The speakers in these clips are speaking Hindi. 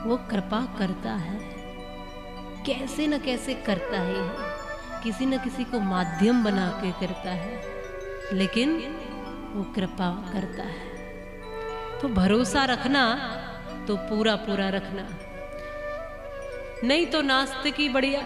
वो कृपा करता है, कैसे न कैसे करता है, किसी न किसी को माध्यम बना के करता है, लेकिन वो कृपा करता है। तो भरोसा रखना तो पूरा पूरा रखना, नहीं तो नास्तिक ही बढ़िया।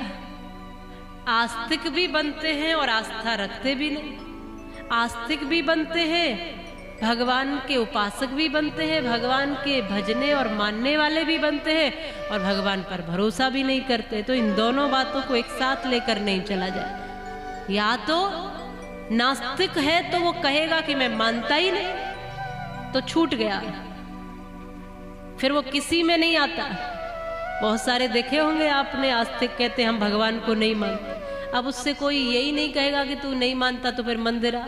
आस्तिक भी बनते हैं और आस्था रखते भी नहीं। आस्तिक भी बनते हैं, भगवान के उपासक भी बनते हैं, भगवान के भजने और मानने वाले भी बनते हैं, और भगवान पर भरोसा भी नहीं करते। तो इन दोनों बातों को एक साथ लेकर नहीं चला जाए। या तो नास्तिक है तो वो कहेगा कि मैं मानता ही नहीं, तो छूट गया, फिर वो किसी में नहीं आता। बहुत सारे देखे होंगे आपने, आस्तिक कहते हम भगवान को नहीं मानते। अब उससे कोई यही नहीं कहेगा कि तू नहीं मानता तो फिर मंदिर आ,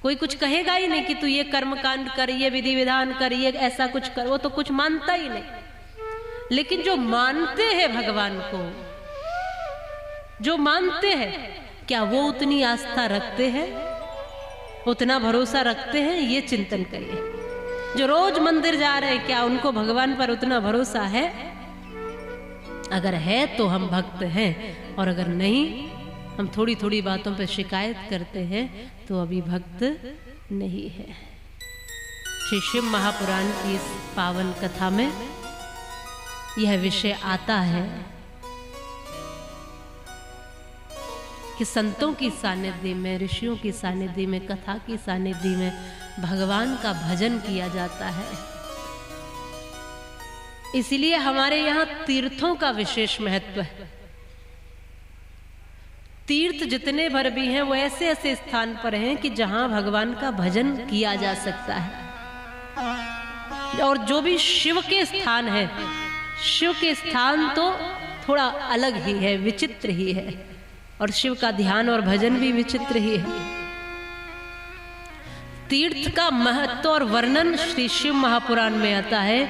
कोई कुछ कहेगा ही नहीं कि तू ये कर्म कांड कर, ये विधि विधान कर, ये ऐसा कुछ कर, वो तो कुछ मानता ही नहीं। लेकिन जो मानते हैं भगवान को, जो मानते हैं, क्या वो उतनी आस्था रखते हैं, उतना भरोसा रखते हैं? ये चिंतन करिए। जो रोज मंदिर जा रहे हैं, क्या उनको भगवान पर उतना भरोसा है? अगर है तो हम भक्त हैं, और अगर नहीं, हम थोड़ी थोड़ी बातों पर शिकायत करते हैं, तो अभी भक्त नहीं है। श्री शिव महापुराण की इस पावन कथा में यह विषय आता है कि संतों की सानिध्य में, ऋषियों की सानिध्य में, कथा की सानिध्य में भगवान का भजन किया जाता है। इसलिए हमारे यहाँ तीर्थों का विशेष महत्व है। तीर्थ जितने भर भी हैं वो ऐसे ऐसे स्थान पर हैं कि जहां भगवान का भजन किया जा सकता है। और जो भी शिव के स्थान है, शिव के स्थान तो थोड़ा अलग ही है, विचित्र ही है, और शिव का ध्यान और भजन भी विचित्र ही है। तीर्थ का महत्व और वर्णन श्री शिव महापुराण में आता है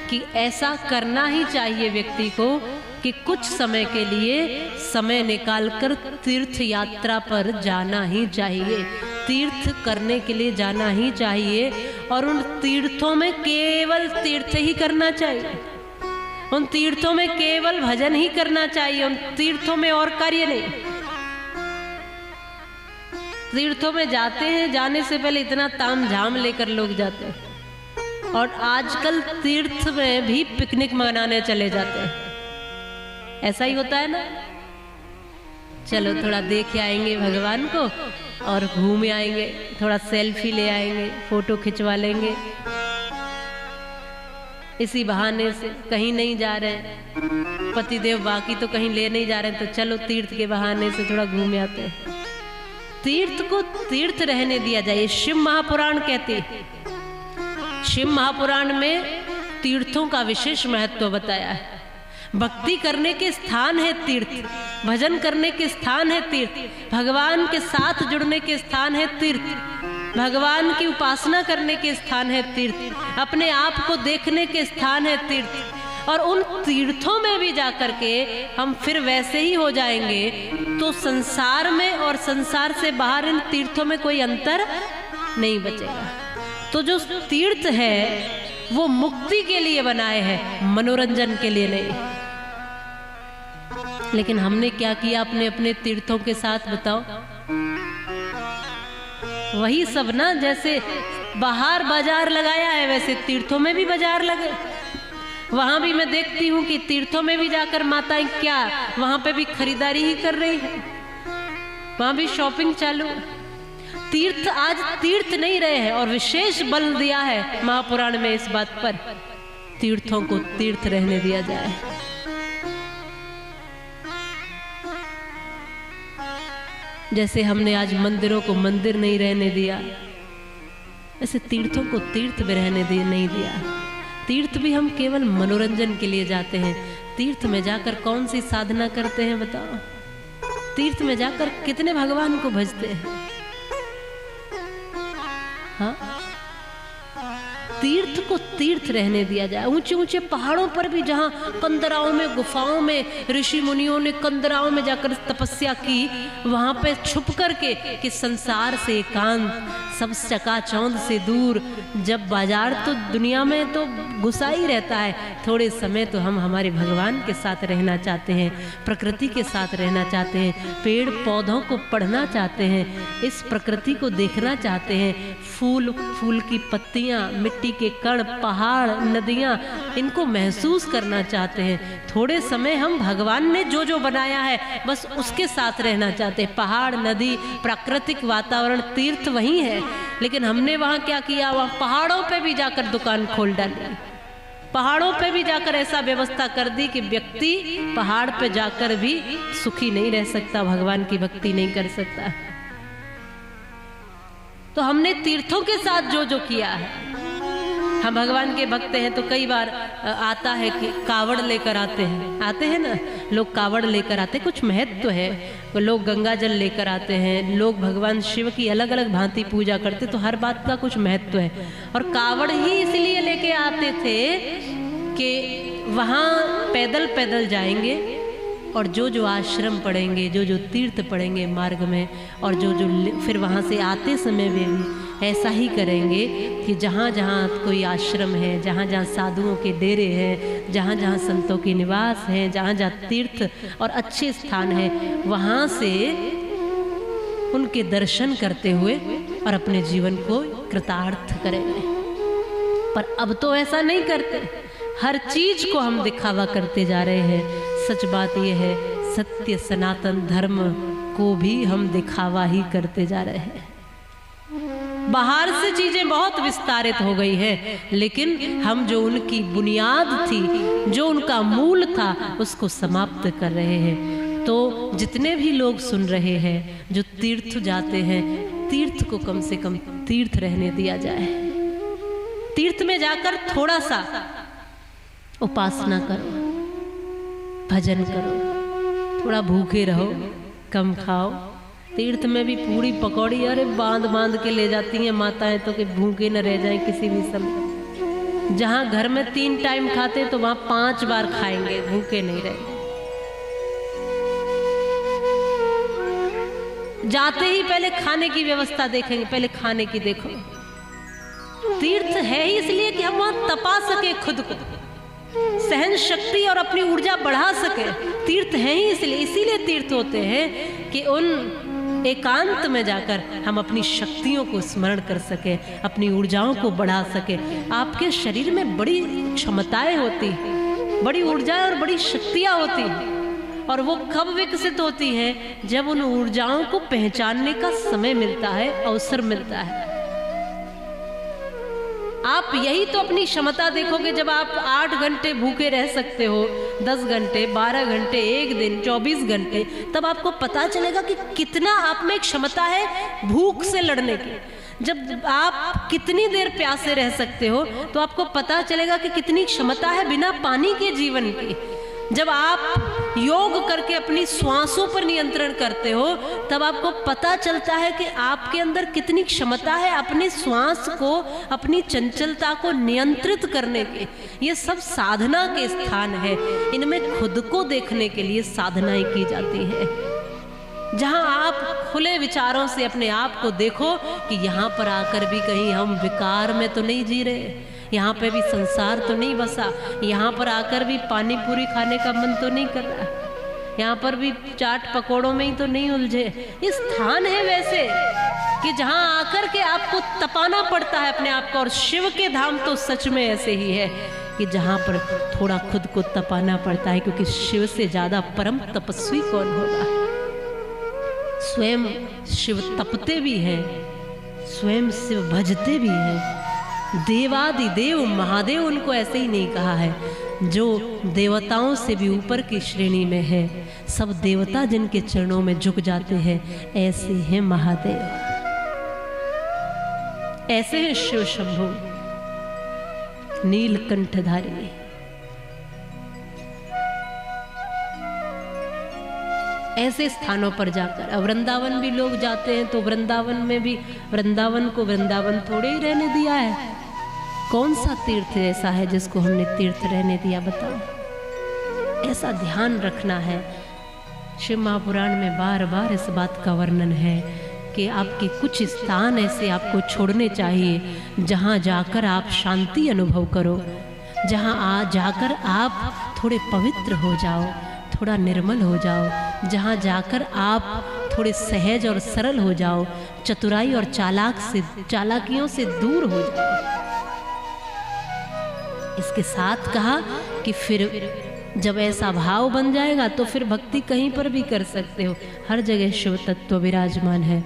कि ऐसा करना ही चाहिए व्यक्ति को कि कुछ समय के लिए समय निकालकर तीर्थ यात्रा पर जाना ही चाहिए, तीर्थ करने के लिए जाना ही चाहिए। और उन तीर्थों में केवल तीर्थ ही करना चाहिए, उन तीर्थों में केवल भजन ही करना चाहिए, उन तीर्थों में और कार्य नहीं। तीर्थों में जाते हैं, जाने से पहले इतना ताम झाम लेकर लोग जाते हैं, और आजकल तीर्थ में भी पिकनिक मनाने चले जाते हैं। ऐसा ही होता है ना, चलो थोड़ा देख आएंगे भगवान को और घूम आएंगे, थोड़ा सेल्फी ले आएंगे, फोटो खिंचवा लेंगे, इसी बहाने से। कहीं नहीं जा रहे हैं पतिदेव, बाकी तो कहीं ले नहीं जा रहे हैं, तो चलो तीर्थ के बहाने से थोड़ा घूम आते हैं। तीर्थ को तीर्थ रहने दिया जाए, शिव महापुराण कहते। शिव महापुराण में तीर्थों का विशेष महत्व बताया है। भक्ति करने के स्थान है तीर्थ, भजन करने के स्थान है तीर्थ, भगवान के साथ जुड़ने के स्थान है तीर्थ, भगवान की उपासना करने के स्थान है तीर्थ, अपने आप को देखने के स्थान है तीर्थ। और उन तीर्थों में भी जाकर के हम फिर वैसे ही हो जाएंगे, तो संसार में और संसार से बाहर इन तीर्थों में कोई अंतर नहीं बचेगा। तो जो तीर्थ है वो मुक्ति के लिए बनाए हैं, मनोरंजन के लिए नहीं। लेकिन हमने क्या किया अपने अपने तीर्थों के साथ, बताओ? वही सब ना, जैसे बाहर बाजार लगाया है वैसे तीर्थों में भी बाजार लगे। वहां भी मैं देखती हूँ कि तीर्थों में भी जाकर माताएं क्या वहां पे भी खरीदारी ही कर रही है, वहां भी शॉपिंग चालू। तीर्थ आज तीर्थ नहीं रहे हैं, और विशेष बल दिया है महापुराण में इस बात पर, तीर्थों को तीर्थ रहने दिया जाए। जैसे हमने आज मंदिरों को मंदिर नहीं रहने दिया, ऐसे तीर्थों को तीर्थ भी रहने नहीं दिया। तीर्थ भी हम केवल मनोरंजन के लिए जाते हैं। तीर्थ में जाकर कौन सी साधना करते हैं बताओ? तीर्थ में जाकर कितने भगवान को भजते हैं? हाँ, तीर्थ को तीर्थ रहने दिया जाए। ऊंचे ऊंचे पहाड़ों पर भी जहाँ कंदराओं में, गुफाओं में ऋषि मुनियों ने कंदराओं में जाकर तपस्या की, वहाँ पे छुप करके कि संसार से एकांत, सब चकाचौंध से दूर। जब बाजार तो दुनिया में तो घुसा ही रहता है, थोड़े समय तो हम हमारे भगवान के साथ रहना चाहते हैं, प्रकृति के साथ रहना चाहते हैं, पेड़ पौधों को पढ़ना चाहते हैं, इस प्रकृति को देखना चाहते हैं, फूल फूल की पत्तियाँ, मिट्टी के कण, पहाड़, नदियाँ, इनको महसूस करना चाहते हैं। थोड़े समय हम भगवान ने जो जो बनाया है बस उसके साथ रहना चाहते हैं। पहाड़, नदी, प्राकृतिक वातावरण, तीर्थ वही है। लेकिन हमने वहाँ क्या किया, वहाँ पहाड़ों पे भी जाकर दुकान खोल डाली, पहाड़ों पे भी जाकर ऐसा व्यवस्था कर दी कि व्यक्ति पहाड़ पे जाकर भी सुखी नहीं रह सकता, भगवान की भक्ति नहीं कर सकता। तो हमने तीर्थों के साथ जो जो किया है, हम भगवान के भक्त हैं तो कई बार आता है कि कावड़ लेकर आते हैं ना, लोग कावड़ लेकर आते, कुछ महत्व है। लोग गंगा जल लेकर आते हैं, लोग भगवान शिव की अलग अलग भांति पूजा करते, तो हर बात का कुछ महत्व है। और कावड़ ही इसलिए लेके आते थे कि वहाँ पैदल पैदल जाएंगे और जो जो आश्रम पढ़ेंगे, जो जो तीर्थ पढ़ेंगे मार्ग में, और जो जो फिर वहाँ से आते समय वे भी ऐसा ही करेंगे कि जहाँ जहाँ कोई आश्रम है, जहाँ जहाँ साधुओं के डेरे हैं, जहाँ जहाँ संतों के निवास हैं, जहाँ जहाँ तीर्थ और अच्छे स्थान हैं, वहाँ से उनके दर्शन करते हुए और अपने जीवन को कृतार्थ करेंगे। पर अब तो ऐसा नहीं करते, हर चीज को हम दिखावा करते जा रहे हैं। सच बात यह है, सत्य सनातन धर्म को भी हम दिखावा ही करते जा रहे हैं। बाहर से चीजें बहुत विस्तारित हो गई है, लेकिन हम जो उनकी बुनियाद थी, जो उनका मूल था, उसको समाप्त कर रहे हैं। तो जितने भी लोग सुन रहे हैं, जो तीर्थ जाते हैं, तीर्थ को कम से कम तीर्थ रहने दिया जाए। तीर्थ में जाकर थोड़ा सा उपासना करो, भजन करो, थोड़ा भूखे रहो, कम खाओ। तीर्थ में भी पूरी पकौड़ी अरे बांध बांध के ले जाती हैं माताएं, तो कि भूखे न रह जाएं किसी भी समय। जहां घर में 3 टाइम खाते तो वहां 5 बार खाएंगे, भूखे नहीं रहेंगे। जाते ही पहले खाने की व्यवस्था देखेंगे, पहले खाने की देखो। तीर्थ है ही इसलिए कि हम वहां तपा सके, खुद को सहन शक्ति और अपनी ऊर्जा बढ़ा सके। तीर्थ है ही इसीलिए तीर्थ होते हैं कि उन एकांत में जाकर हम अपनी शक्तियों को स्मरण कर सके, अपनी ऊर्जाओं को बढ़ा सके। आपके शरीर में बड़ी क्षमताएं होती हैं, बड़ी ऊर्जाएं और बड़ी शक्तियां होती हैं, और वो कब विकसित होती हैं, जब उन ऊर्जाओं को पहचानने का समय मिलता है, अवसर मिलता है। आप यही तो अपनी क्षमता देखोगे जब आप 8 घंटे भूखे रह सकते हो, 10 घंटे, 12 घंटे, 1 दिन, 24 घंटे, तब आपको पता चलेगा कि कितना आप में क्षमता है भूख से लड़ने की। जब आप कितनी देर प्यासे रह सकते हो तो आपको पता चलेगा कि कितनी क्षमता है बिना पानी के जीवन की। जब आप योग करके अपनी श्वासों पर नियंत्रण करते हो तब आपको पता चलता है कि आपके अंदर कितनी क्षमता है अपनी श्वास को, अपनी चंचलता को नियंत्रित करने के। ये सब साधना के स्थान है, इनमें खुद को देखने के लिए साधनाएं की जाती है। जहां आप खुले विचारों से अपने आप को देखो कि यहाँ पर आकर भी कहीं हम विकार में तो नहीं जी रहे, यहाँ पे भी संसार तो नहीं बसा, यहाँ पर आकर भी पानी पूरी खाने का मन तो नहीं कर रहा, यहाँ पर भी चाट पकोड़ों में ही तो नहीं उलझे। ये स्थान है वैसे कि जहाँ आकर के आपको तपाना पड़ता है अपने आप को। और शिव के धाम तो सच में ऐसे ही है कि जहाँ पर थोड़ा खुद को तपाना पड़ता है, क्योंकि शिव से ज्यादा परम तपस्वी कौन होगा। स्वयं शिव तपते भी हैं, स्वयं शिव भजते भी हैं। देवादिदेव महादेव उनको ऐसे ही नहीं कहा है, जो देवताओं से भी ऊपर की श्रेणी में है। सब देवता जिनके चरणों में झुक जाते हैं, ऐसे हैं महादेव, ऐसे हैं शिव शंभु नीलकंठधारी। ऐसे स्थानों पर जाकर, अब वृंदावन भी लोग जाते हैं तो वृंदावन में भी, वृंदावन को वृंदावन थोड़े ही रहने दिया है। कौन सा तीर्थ ऐसा है जिसको हमने तीर्थ रहने दिया, बताओ। ऐसा ध्यान रखना है। शिव महापुराण में बार बार इस बात का वर्णन है कि आपके कुछ स्थान ऐसे आपको छोड़ने चाहिए जहाँ जाकर आप शांति अनुभव करो, जहाँ जाकर आप थोड़े पवित्र हो जाओ, थोड़ा निर्मल हो जाओ, जहाँ जाकर आप थोड़े सहज और सरल हो जाओ, चतुराई और चालाकियों से दूर हो जाओ। इसके साथ कहा कि फिर जब ऐसा भाव बन जाएगा तो फिर भक्ति कहीं पर भी कर सकते हो, हर जगह शिव तत्व विराजमान है।